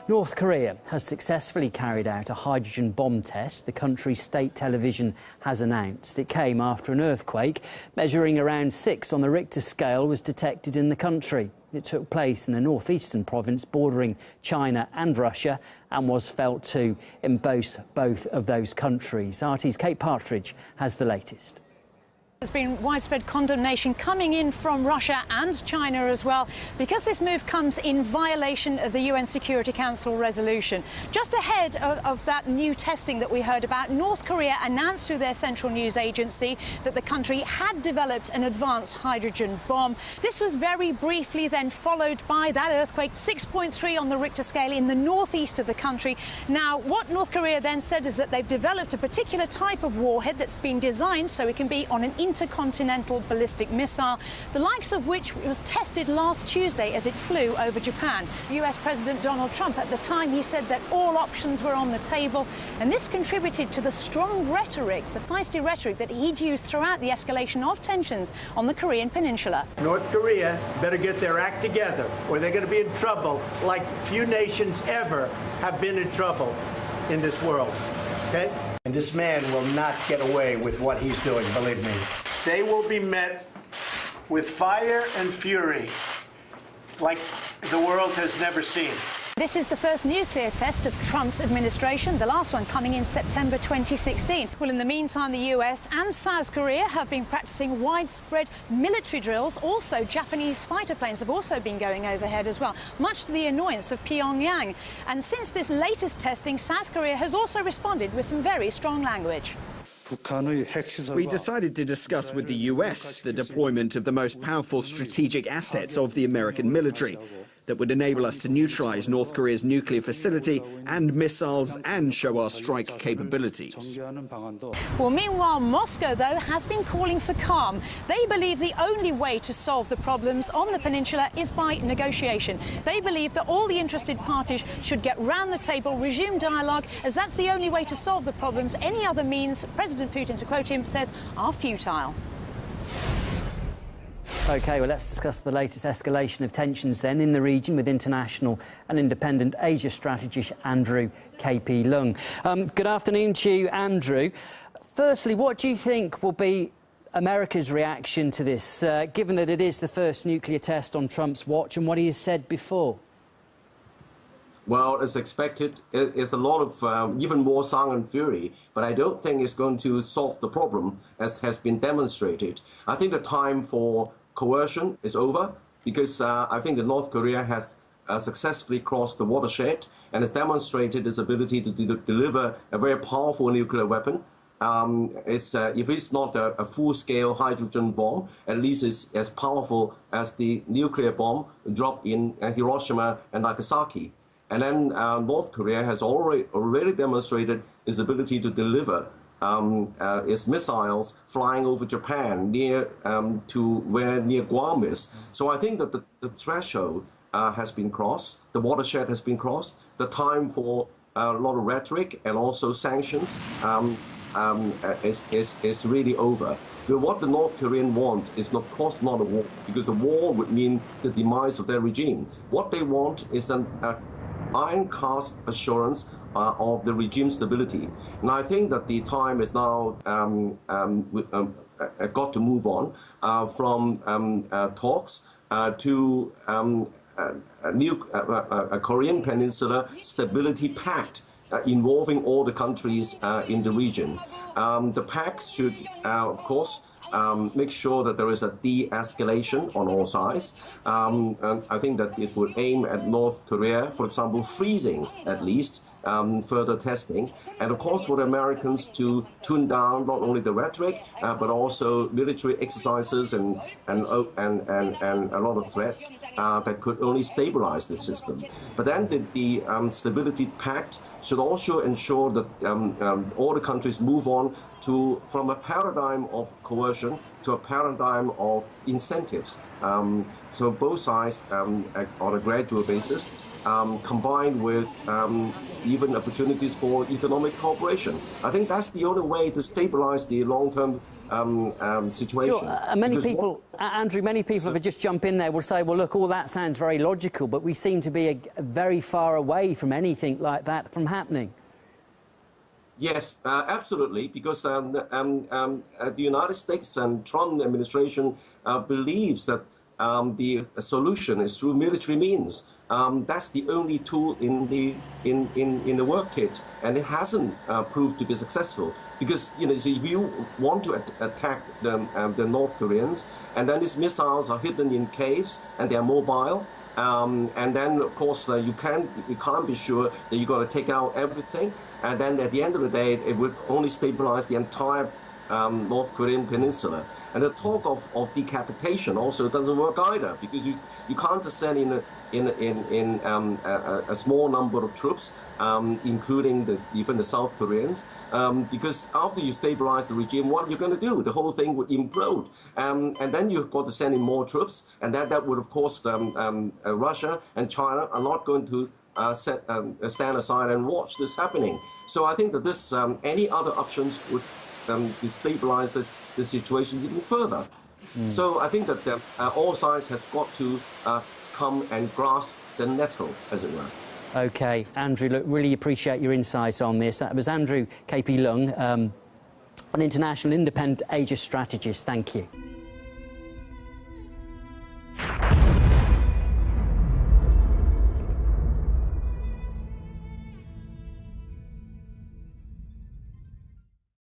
North Korea has successfully carried out a hydrogen bomb test, the country's state television has announced. It came after an earthquake measuring around 6 on the Richter scale was detected in the country. It took place in a northeastern province bordering China and Russia and was felt too in both of those countries. RT's Kate Partridge has the latest. There's been widespread condemnation coming in from Russia and China as well, because this move comes in violation of the UN Security Council resolution. Just ahead of that new testing that we heard about, North Korea announced through their central news agency that the country had developed an advanced hydrogen bomb. This was very briefly then followed by that earthquake, 6.3 on the Richter scale in the northeast of the country. Now, what North Korea then said is that they've developed a particular type of warhead that's been designed so it can be on an intercontinental ballistic missile, the likes of which was tested last Tuesday as it flew over Japan. US President Donald Trump, at the time, he said that all options were on the table, and this contributed to the strong rhetoric, the feisty rhetoric that he'd used throughout the escalation of tensions on the Korean peninsula. North Korea better get their act together, or they're going to be in trouble like few nations ever have been in trouble in this world, okay? And this man will not get away with what he's doing, believe me. They will be met with fire and fury like the world has never seen. This is the first nuclear test of Trump's administration, the last one coming in September 2016. Well, in the meantime, the US and South Korea have been practicing widespread military drills. Also, Japanese fighter planes have also been going overhead as well, much to the annoyance of Pyongyang. And since this latest testing, South Korea has also responded with some very strong language. We decided to discuss with the US the deployment of the most powerful strategic assets of the American military that would enable us to neutralize North Korea's nuclear facility and missiles and show our strike capabilities. Well, meanwhile, Moscow, though, has been calling for calm. They believe the only way to solve the problems on the peninsula is by negotiation. They believe that all the interested parties should get round the table, resume dialogue, as that's the only way to solve the problems. Any other means, President Putin, to quote him, says, are futile. OK, well, let's discuss the latest escalation of tensions then in the region with international and independent Asia strategist Andrew KP Lung. Good afternoon to you, Andrew. Firstly, what do you think will be America's reaction to this, given that it is the first nuclear test on Trump's watch and what he has said before? Well, as expected, it's a lot of even more sound and fury, but I don't think it's going to solve the problem, as has been demonstrated. I think the time for coercion is over, because I think that North Korea has successfully crossed the watershed and has demonstrated its ability to deliver a very powerful nuclear weapon. If it's not a full-scale hydrogen bomb, at least it's as powerful as the nuclear bomb dropped in Hiroshima and Nagasaki. And then North Korea has already demonstrated its ability to deliver its missiles flying over Japan near near Guam is. So I think that the threshold has been crossed, the watershed has been crossed. The time for a lot of rhetoric and also sanctions is really over. But what the North Korean wants is, of course, not a war, because a war would mean the demise of their regime. What they want is an iron-cast assurance of the regime stability. And I think that the time is now got to move on from talks to a Korean Peninsula Stability Pact involving all the countries in the region. The pact should, of course, make sure that there is a de-escalation on all sides. And I think that it would aim at North Korea, for example, freezing at least further testing, and of course for the Americans to tune down not only the rhetoric but also military exercises and a lot of threats that could only stabilize the system. But then the Stability Pact should also ensure that all the countries move on from a paradigm of coercion to a paradigm of incentives. So both sides, on a gradual basis, combined with even opportunities for economic cooperation. I think that's the only way to stabilize the long-term situation. Sure. Many people, Andrew, many people, if I just jump in there, will say, well, look, all that sounds very logical, but we seem to be very far away from anything like that from happening. Yes, absolutely, because the United States and Trump administration believes that the solution is through military means. That's the only tool in the work kit, and it hasn't proved to be successful. Because so if you want to attack the North Koreans, and then these missiles are hidden in caves and they are mobile, and then of course you can't be sure that you're going to take out everything, and then at the end of the day it would only stabilize the entire North Korean peninsula. And the talk of decapitation also doesn't work either, because you can't just send in a small number of troops, including even the South Koreans, because after you stabilize the regime, what are you going to do? The whole thing would implode, and then you've got to send in more troops, and that would of course Russia and China are not going to stand aside and watch this happening. So I think that this any other options would destabilize the situation even further. So I think that all sides have got to come and grasp the nettle, as it were. OK, Andrew, look, really appreciate your insights on this. That was Andrew KP Leung, an international independent Asia strategist. Thank you.